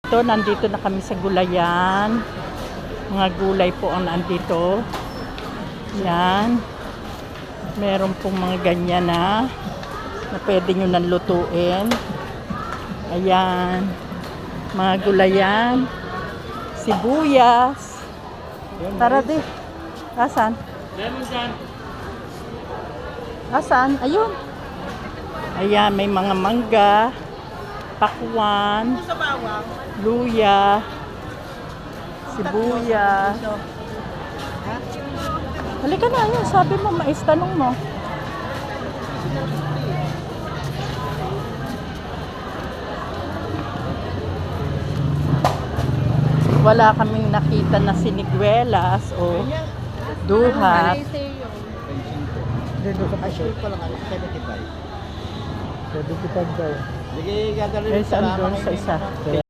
Ito, nandito na kami sa gulayan. Mga gulay po ang nandito. Yan. Meron pong mga ganyan na pwede nyo nang lutuin. Ayan. Mga gulayan. Sibuyas. Tara di. Asan? Asan? Ayun. Ayan, may mga mangga, pakwan, luya, sibuyas. Halika na, ayun. Sabi mo, mais, tanong mo. Wala kaming nakita na siniguelas o duhat. Dito sa Pasay pa lang, 75. 75 daw. Sige, Eh, saan doon sa isa?